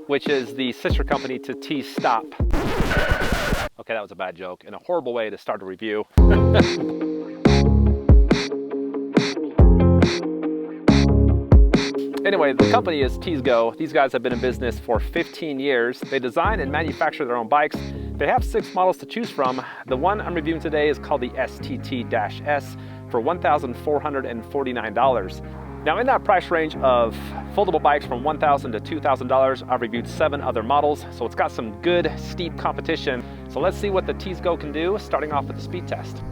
which is the sister company to T-Stop. Okay, that was a bad joke and a horrible way to start a review. Anyway, the company is Tesgo. These guys have been in business for 15 years. They design and manufacture their own bikes. They have 6 models to choose from. The one I'm reviewing today is called the STT-S for $1,449. Now, in that price range of foldable bikes from $1,000 to $2,000, I've reviewed 7 other models, so it's got some good, steep competition. So let's see what the Tesgo can do, starting off with the speed test.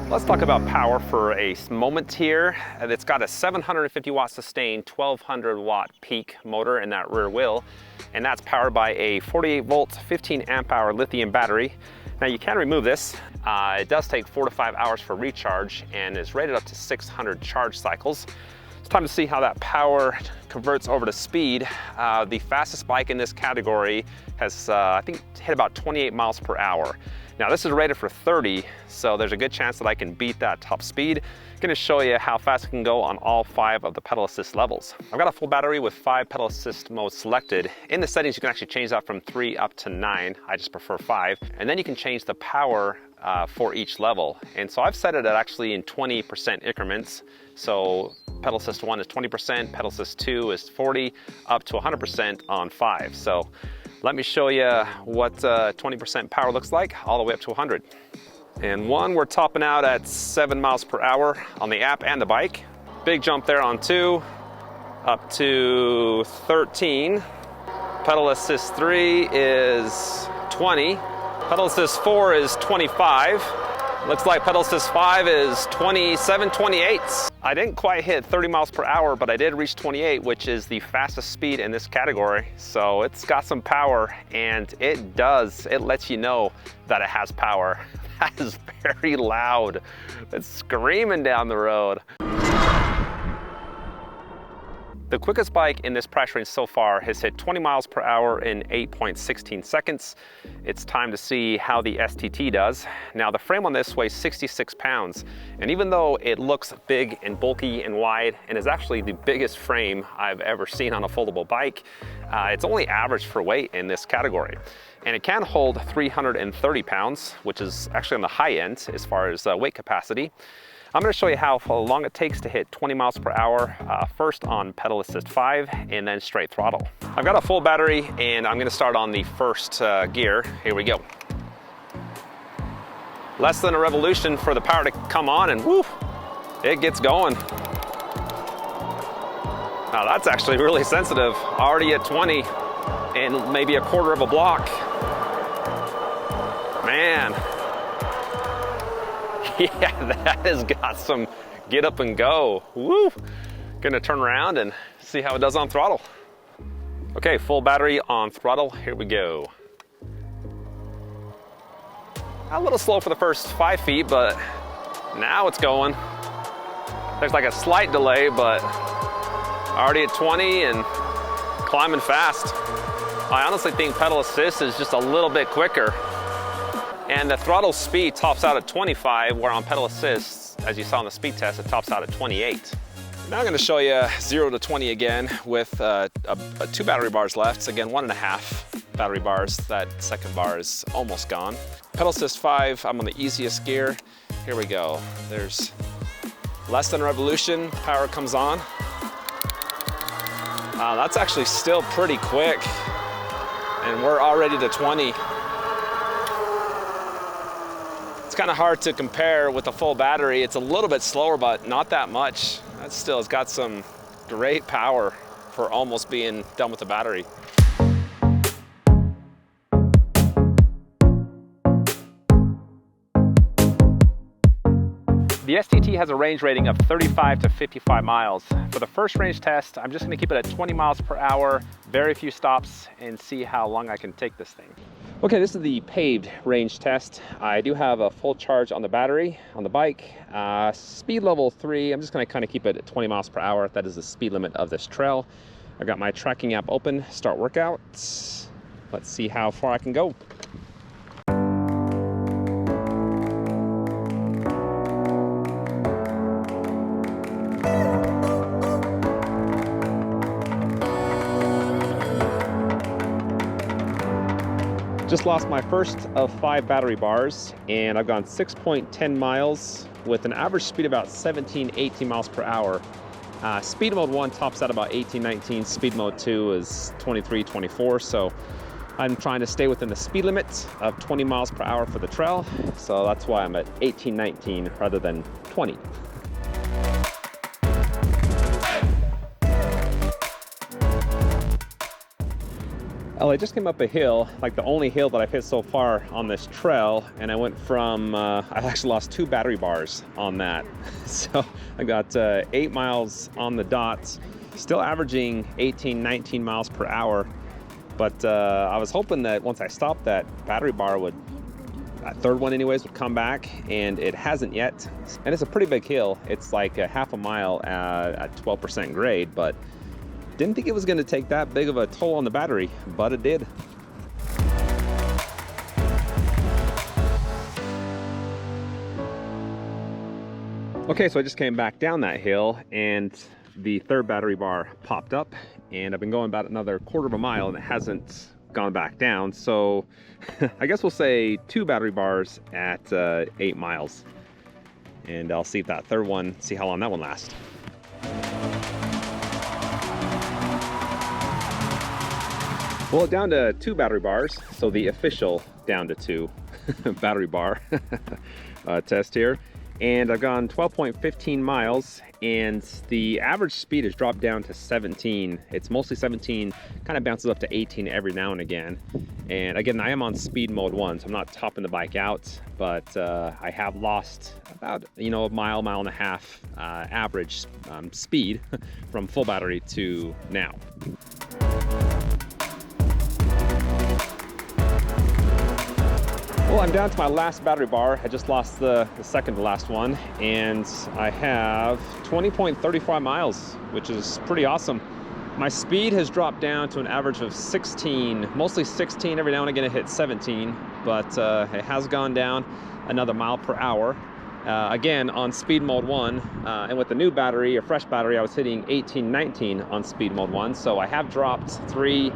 Let's talk about power for a moment here. It's got a 750 watt sustained, 1200 watt peak motor in that rear wheel, and that's powered by a 48 volt, 15 amp hour lithium battery. Now you can remove this. It does take 4 to 5 hours for recharge and is rated up to 600 charge cycles. It's time to see how that power converts over to speed. The fastest bike in this category has, I think, hit about 28 miles per hour. Now this is rated for 30, so there's a good chance that I can beat that top speed. I'm gonna show you how fast I can go on all 5 of the pedal assist levels. I've got a full battery with 5 pedal assist modes selected. In the settings, you can actually change that from 3 up to 9. I just prefer 5. And then you can change the power for each level. And so I've set it at actually in 20% increments. So pedal assist 1 is 20%, pedal assist 2 is 40, up to 100% on 5. So let me show you what 20% power looks like all the way up to 100. And 1, we're topping out at 7 miles per hour on the app and the bike. Big jump there on 2, up to 13. Pedal assist 3 is 20. Pedal assist 4 is 25. Looks like pedal assist 5 is 27, 28. I didn't quite hit 30 miles per hour, but I did reach 28, which is the fastest speed in this category. So it's got some power, and it lets you know that it has power. That is very loud. It's screaming down the road. The quickest bike in this price range so far has hit 20 miles per hour in 8.16 seconds. It's time to see how the STT does. Now the frame on this weighs 66 pounds, and even though it looks big and bulky and wide, and is actually the biggest frame I've ever seen on a foldable bike, it's only average for weight in this category. And it can hold 330 pounds, which is actually on the high end as far as weight capacity. I'm going to show you how long it takes to hit 20 miles per hour, first on pedal assist 5 and then straight throttle. I've got a full battery and I'm going to start on the first gear. Here we go. Less than a revolution for the power to come on, and whoo, it gets going. Now that's actually really sensitive. Already at 20 and maybe a quarter of a block. Man. Yeah, that has got some get up and go. Woo! Gonna turn around and see how it does on throttle. Okay, full battery on throttle. Here we go. A little slow for the first 5 feet, but now it's going. There's like a slight delay, but already at 20 and climbing fast. I honestly think pedal assist is just a little bit quicker. And the throttle speed tops out at 25, where on pedal assist, as you saw in the speed test, it tops out at 28. Now I'm going to show you 0 to 20 again with 2 battery bars left. Again, 1.5 battery bars. That second bar is almost gone. Pedal assist 5, I'm on the easiest gear. Here we go. There's less than a revolution, power comes on. That's actually still pretty quick. And we're already to 20. It's kind of hard to compare with a full battery. It's a little bit slower, but not that much. That still has got some great power for almost being done with the battery. The STT has a range rating of 35 to 55 miles. For the first range test, I'm just going to keep it at 20 miles per hour, very few stops, and see how long I can take this thing. Okay, this is the paved range test. I do have a full charge on the battery, on the bike. Speed level 3, I'm just going to kind of keep it at 20 miles per hour. That is the speed limit of this trail. I've got my tracking app open, start workout. Let's see how far I can go. Just lost my first of 5 battery bars, and I've gone 6.10 miles with an average speed about 17, 18 miles per hour. Speed mode 1 tops out about 18, 19. Speed mode 2 is 23, 24. So I'm trying to stay within the speed limit of 20 miles per hour for the trail. So that's why I'm at 18, 19 rather than 20. Well, I just came up a hill, like the only hill that I've hit so far on this trail, and I went from, I actually lost 2 battery bars on that. So I got 8 miles on the dot, still averaging 18, 19 miles per hour. But I was hoping that once I stopped, that battery bar would, that third one anyways, would come back, and it hasn't yet. And it's a pretty big hill. It's like a half a mile at 12% grade, but didn't think it was going to take that big of a toll on the battery, but it did. Okay, so I just came back down that hill and the third battery bar popped up, and I've been going about another quarter of a mile and it hasn't gone back down. So I guess we'll say 2 battery bars at 8 miles. And I'll see if that third one, see how long that one lasts. Well, down to 2 battery bars, so the official down to 2 battery bar test here. And I've gone 12.15 miles, and the average speed has dropped down to 17. It's mostly 17, kind of bounces up to 18 every now and again. And again, I am on speed mode 1, so I'm not topping the bike out, but I have lost about, a mile, mile and a half average speed from full battery to now. Well, I'm down to my last battery bar. I just lost the second to last one, and I have 20.35 miles, which is pretty awesome. My speed has dropped down to an average of 16, mostly 16. Every now and again it hits 17, but it has gone down another mile per hour. Again, on speed mode 1, and with the new battery, a fresh battery, I was hitting 18, 19 on speed mode 1, so I have dropped 3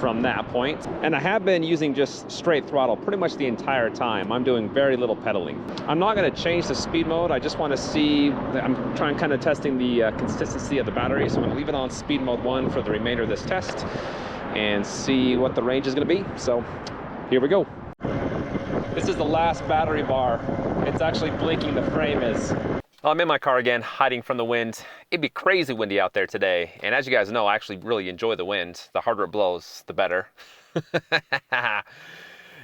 from that point. And I have been using just straight throttle pretty much the entire time. I'm doing very little pedaling. I'm not going to change the speed mode. I just want to see, I'm trying kind of testing the consistency of the battery, so I'm going to leave it on speed mode 1 for the remainder of this test and see what the range is going to be. So here we go. This is the last battery bar. It's actually blinking, the frame is. Well, I'm in my car again, hiding from the wind. It'd be crazy windy out there today. And as you guys know, I actually really enjoy the wind. The harder it blows, the better.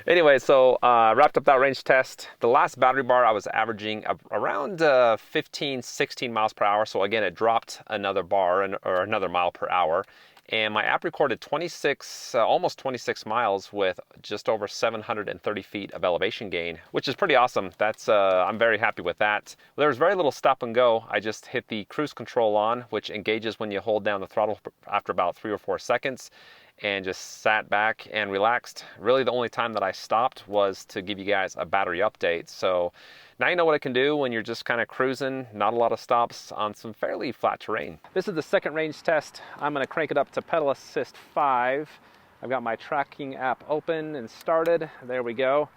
Anyway, so wrapped up that range test. The last battery bar, I was averaging around 15, 16 miles per hour. So again, it dropped another bar or another mile per hour. And my app recorded 26, almost 26 miles with just over 730 feet of elevation gain, which is pretty awesome. That's I'm very happy with that. There was very little stop and go. I just hit the cruise control on, which engages when you hold down the throttle after about 3 or 4 seconds, and just sat back and relaxed. Really the only time that I stopped was to give you guys a battery update. So now you know what it can do when you're just kind of cruising, not a lot of stops on some fairly flat terrain. This is the second range test. I'm going to crank it up to pedal assist 5. I've got my tracking app open and started. There we go.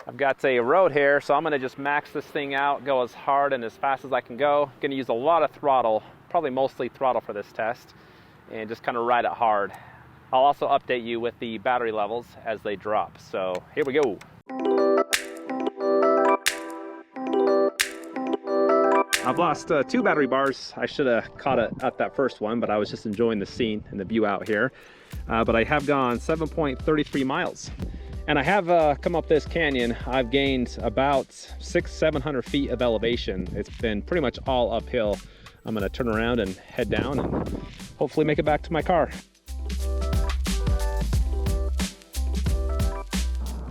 I've got a road here, so I'm going to just max this thing out, go as hard and as fast as I can go. I'm going to use a lot of throttle, probably mostly throttle for this test, and just kind of ride it hard. I'll also update you with the battery levels as they drop. So here we go. I've lost 2 battery bars. I should have caught it at that first one, but I was just enjoying the scene and the view out here. But I have gone 7.33 miles. And I have come up this canyon. I've gained about 600-700 feet of elevation. It's been pretty much all uphill. I'm gonna turn around and head down and hopefully make it back to my car.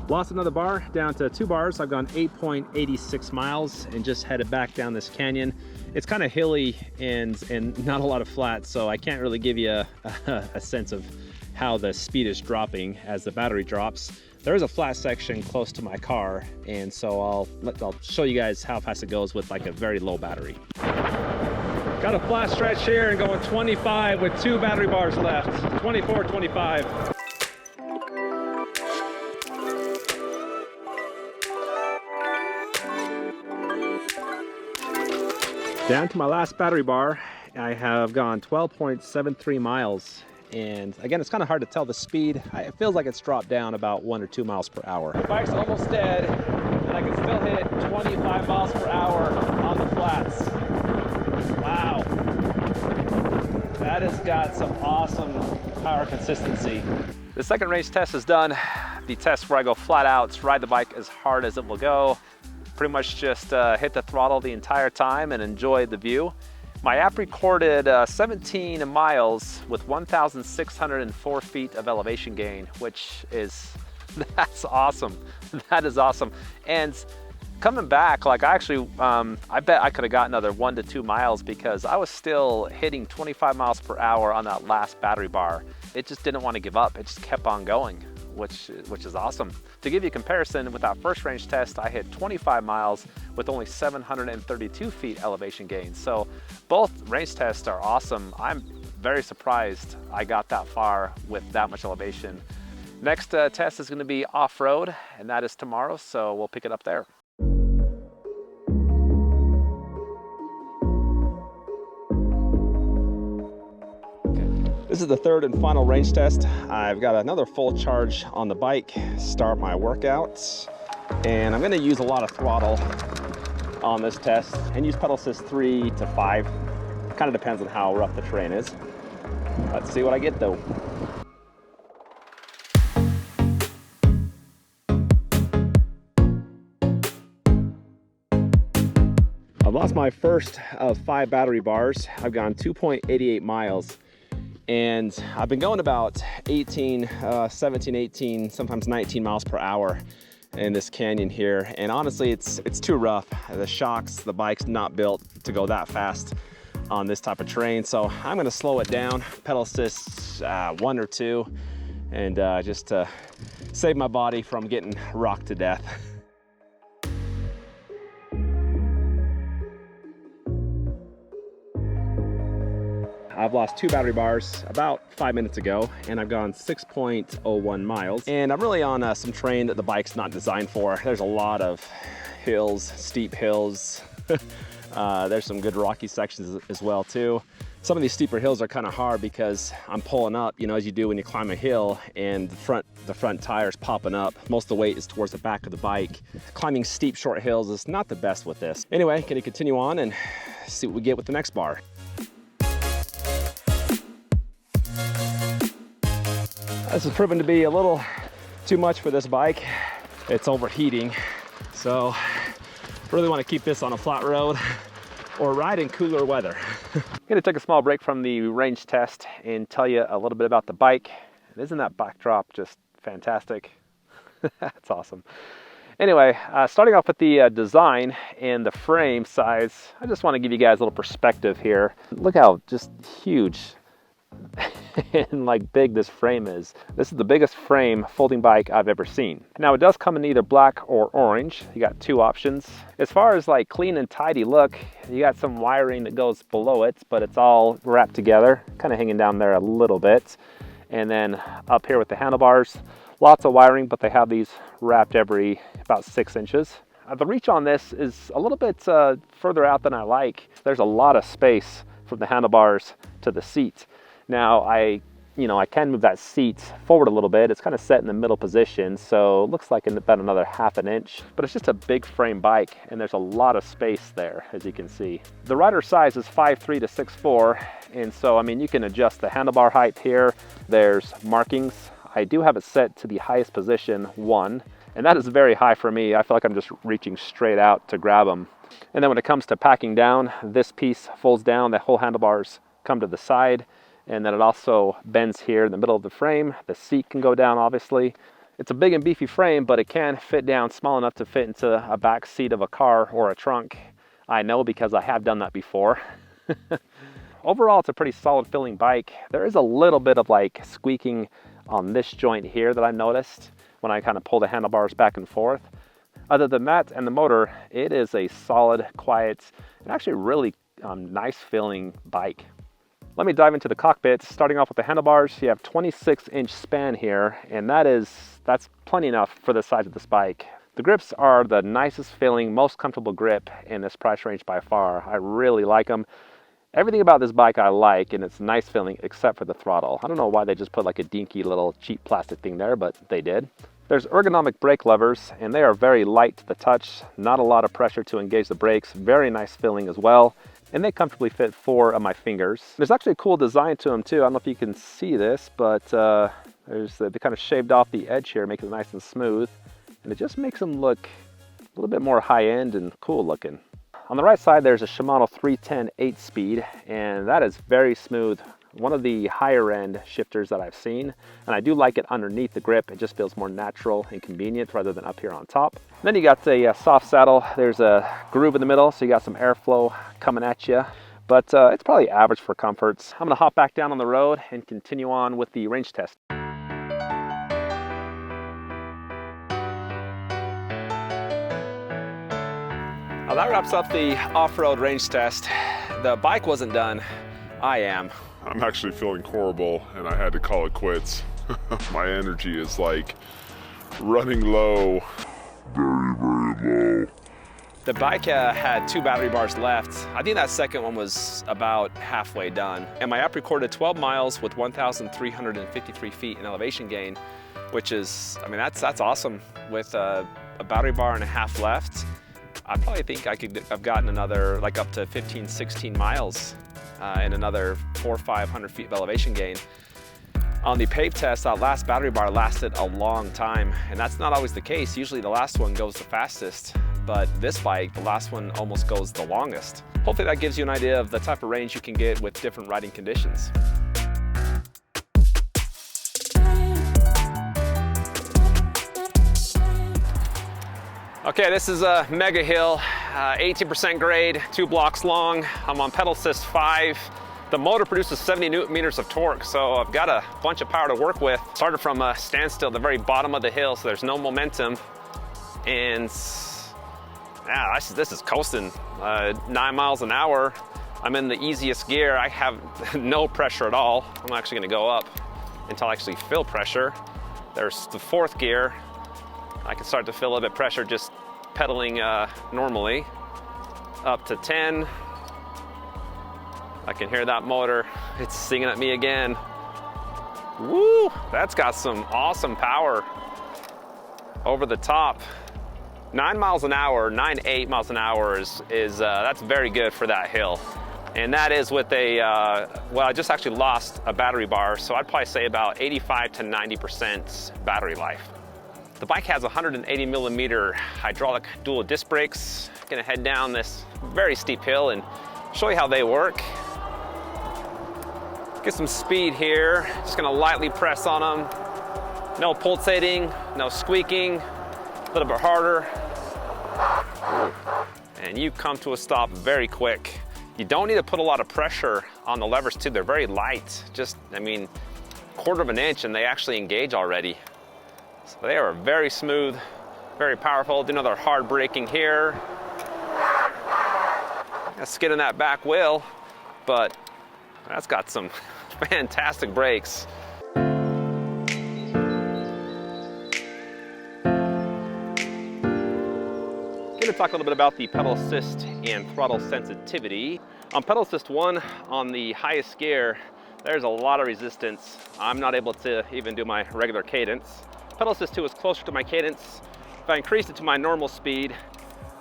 Lost another bar, down to 2 bars. I've gone 8.86 miles and just headed back down this canyon. It's kind of hilly and not a lot of flat, so I can't really give you a sense of how the speed is dropping as the battery drops. There is a flat section close to my car, and so I'll show you guys how fast it goes with like a very low battery. Got a flat stretch here and going 25 with 2 battery bars left. 24, 25. Down to my last battery bar, I have gone 12.73 miles. And again, it's kind of hard to tell the speed. It feels like it's dropped down about 1 or 2 miles per hour. The bike's almost dead, and I can still hit 25 miles per hour on the flats. Wow. That has got some awesome power consistency. The second range test is done. The test where I go flat out, ride the bike as hard as it will go. Pretty much just hit the throttle the entire time and enjoy the view. My app recorded 17 miles with 1,604 feet of elevation gain, which is, that's awesome. That is awesome. And coming back, like I bet I could have got another 1 to 2 miles because I was still hitting 25 miles per hour on that last battery bar. It just didn't want to give up. It just kept on going, which is awesome. To give you a comparison, with that first range test, I hit 25 miles with only 732 feet elevation gain. So both range tests are awesome. I'm very surprised I got that far with that much elevation. Next test is going to be off-road, and that is tomorrow, so we'll pick it up there. This is the third and final range test. I've got another full charge on the bike, start my workouts, and I'm gonna use a lot of throttle on this test and use pedal assist 3 to 5. Kind of depends on how rough the terrain is. Let's see what I get though. I've lost my first of 5 battery bars. I've gone 2.88 miles. And I've been going about 17, 18, sometimes 19 miles per hour in this canyon here. And honestly, it's too rough. The shocks, the bike's not built to go that fast on this type of terrain. So I'm gonna slow it down, pedal assist 1 or 2, and just to save my body from getting rocked to death. I've lost 2 battery bars about 5 minutes ago, and I've gone 6.01 miles. And I'm really on some terrain that the bike's not designed for. There's a lot of hills, steep hills. There's some good rocky sections as well too. Some of these steeper hills are kind of hard because I'm pulling up, you know, as you do when you climb a hill, and the front tire's popping up. Most of the weight is towards the back of the bike. Climbing steep, short hills is not the best with this. Anyway, gonna continue on and see what we get with the next bar. This has proven to be a little too much for this bike. It's overheating, so really want to keep this on a flat road or ride in cooler weather. I'm gonna take a small break from the range test and tell you a little bit about the bike. Isn't that backdrop just fantastic? That's awesome. Anyway, starting off with the design and the frame size, I just want to give you guys a little perspective here. Look how just huge and like big this frame is. This is the biggest frame folding bike I've ever seen. Now it does come in either black or orange. You got 2 options. As far as like clean and tidy look, you got some wiring that goes below it, but it's all wrapped together, kind of hanging down there a little bit. And then up here with the handlebars, lots of wiring, but they have these wrapped every about 6 inches. The reach on this is a little bit further out than I like. There's a lot of space from the handlebars to the seat. Now I can move that seat forward a little bit. It's kind of set in the middle position, so it looks like about another ½ inch, but it's just a big frame bike and there's a lot of space there, as you can see. The rider size is 5'3" to 6'4", and so, I mean, you can adjust the handlebar height here. There's markings. I do have it set to the highest position, 1, and that is very high for me. I feel like I'm just reaching straight out to grab them. And then when it comes to packing down, this piece folds down, the whole handlebars come to the side, and then it also bends here in the middle of the frame. The seat can go down, obviously. It's a big and beefy frame, but it can fit down small enough to fit into a back seat of a car or a trunk. I know because I have done that before. Overall, it's a pretty solid feeling bike. There is a little bit of like squeaking on this joint here that I noticed when I kind of pull the handlebars back and forth. Other than that and the motor, it is a solid, quiet, and actually really nice feeling bike. Let me dive into the cockpit. Starting off with the handlebars, you have 26-inch span here, and that's plenty enough for the size of this bike. The grips are the nicest feeling, most comfortable grip in this price range by far. I really like them. Everything about this bike I like, and it's nice feeling except for the throttle. I don't know why they just put like a dinky little cheap plastic thing there, but they did. There's ergonomic brake levers, and they are very light to the touch. Not a lot of pressure to engage the brakes. Very nice feeling as well. And they comfortably fit 4 of my fingers. There's actually a cool design to them too. I don't know if you can see this, but they kind of shaved off the edge here, making it nice and smooth. And it just makes them look a little bit more high-end and cool looking. On the right side, there's a Shimano 310 8-speed, and that is very smooth. One of the higher end shifters that I've seen, and I do like it underneath the grip. It just feels more natural and convenient rather than up here on top. Then you got a soft saddle. There's a groove in the middle, so you got some airflow coming at you, but it's probably average for comforts. I'm gonna hop back down on the road and continue on with the range test. Well, that wraps up the off-road range test. The bike wasn't done. I am. I'm actually feeling horrible, and I had to call it quits. My energy is like running low. Very, very low. The bike had 2 battery bars left. I think that second one was about halfway done. And my app recorded 12 miles with 1,353 feet in elevation gain, which is, I mean, that's awesome. With a battery bar and a half left, I probably think I could have gotten another, like up to 15, 16 miles and another 400 or 500 feet of elevation gain. On the Paved test, that last battery bar lasted a long time, and that's not always the case. Usually the last one goes the fastest, but this bike, the last one almost goes the longest. Hopefully that gives you an idea of the type of range you can get with different riding conditions. Okay, this is a mega hill, 18% grade, 2 blocks long. I'm on pedal assist 5. The motor produces 70 Newton meters of torque, so I've got a bunch of power to work with. Started from a standstill at the very bottom of the hill, so there's no momentum. And yeah, this is coasting. 9 miles an hour. I'm in the easiest gear. I have no pressure at all. I'm actually gonna go up until I actually feel pressure. There's the 4th gear. I can start to feel a little bit of pressure just pedaling normally. Up to 10. I can hear that motor. It's singing at me again. Woo! That's got some awesome power over the top. 9 miles an hour, 8 miles an hour is that's very good for that hill. And that is with a, well, I just actually lost a battery bar, so I'd probably say about 85 to 90% battery life. The bike has 180 millimeter hydraulic dual disc brakes. Gonna head down this very steep hill and show you how they work. Get some speed here. Just gonna lightly press on them. No pulsating, no squeaking. A little bit harder. And you come to a stop very quick. You don't need to put a lot of pressure on the levers too. They're very light. Just, I mean, 1/4 of an inch and they actually engage already. So they are very smooth, very powerful. Do another hard braking here. Skid in that back wheel, but that's got some fantastic brakes. Going to talk a little bit about the pedal assist and throttle sensitivity. On pedal assist 1, on the highest gear, there's a lot of resistance. I'm not able to even do my regular cadence. Pedal assist 2 is closer to my cadence. If I increased it to my normal speed,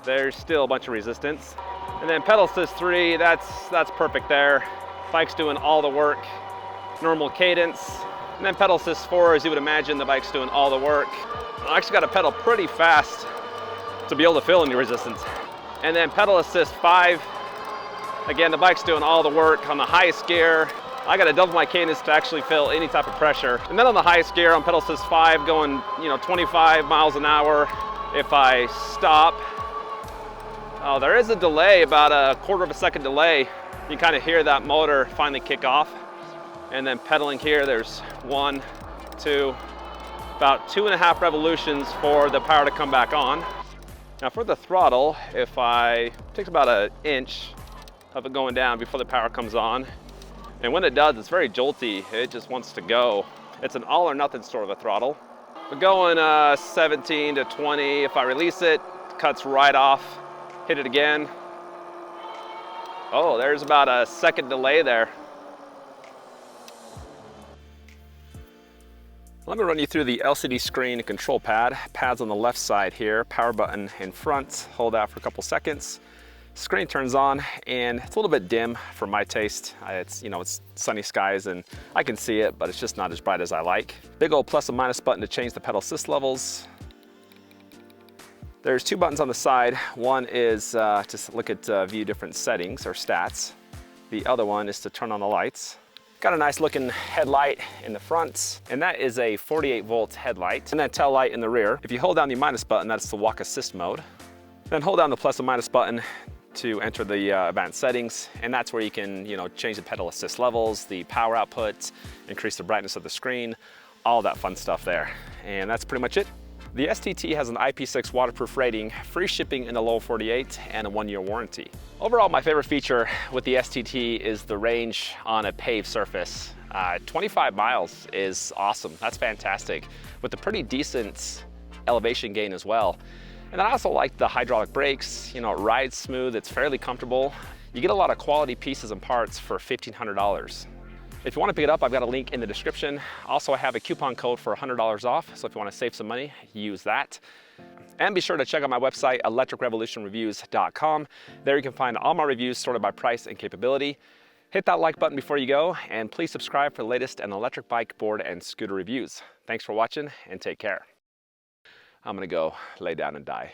there's still a bunch of resistance. And then pedal assist 3, that's perfect there. Bike's doing all the work, normal cadence. And then pedal assist 4, as you would imagine, the bike's doing all the work. I actually got to pedal pretty fast to be able to feel any resistance. And then pedal assist 5, again, the bike's doing all the work on the highest gear. I got to double my cadence to actually feel any type of pressure. And then on the highest gear on pedal assist 5, going 25 miles an hour. If I stop, oh, there is a delay, about a 1/4 of a second delay. You kind of hear that motor finally kick off. And then pedaling here, there's 1, 2, about 2.5 revolutions for the power to come back on. Now for the throttle, it takes about an inch of it going down before the power comes on. And when it does, it's very jolty. It just wants to go. It's an all or nothing sort of a throttle. We're going 17 to 20. If I release it, it cuts right off. Hit it again. Oh, there's about a second delay there. Let me run you through the LCD screen and control pad. Pad's on the left side here, power button in front, hold that for a couple seconds. Screen turns on and it's a little bit dim for my taste. It's sunny skies and I can see it, but it's just not as bright as I like. Big old plus and minus button to change the pedal assist levels. There's two buttons on the side. One is to look at view different settings or stats. The other one is to turn on the lights. Got a nice looking headlight in the front, and that is a 48 volt headlight. And that tail light in the rear. If you hold down the minus button, that's the walk assist mode. Then hold down the plus and minus button to enter the advanced settings, and that's where you can change the pedal assist levels, the power output, increase the brightness of the screen, all that fun stuff there. And that's pretty much it. The STT has an IP6 waterproof rating, free shipping in the lower 48, and a 1-year warranty. Overall, my favorite feature with the STT is the range on a paved surface. 25 miles is awesome. That's fantastic, with a pretty decent elevation gain as well. And I also like the hydraulic brakes. It rides smooth, it's fairly comfortable. You get a lot of quality pieces and parts for $1,500. If you want to pick it up, I've got a link in the description. Also, I have a coupon code for $100 off, so if you want to save some money, use that. And be sure to check out my website, electricrevolutionreviews.com. There you can find all my reviews sorted by price and capability. Hit that like button before you go, and please subscribe for the latest in electric bike, board, and scooter reviews. Thanks for watching, and take care. I'm gonna go lay down and die.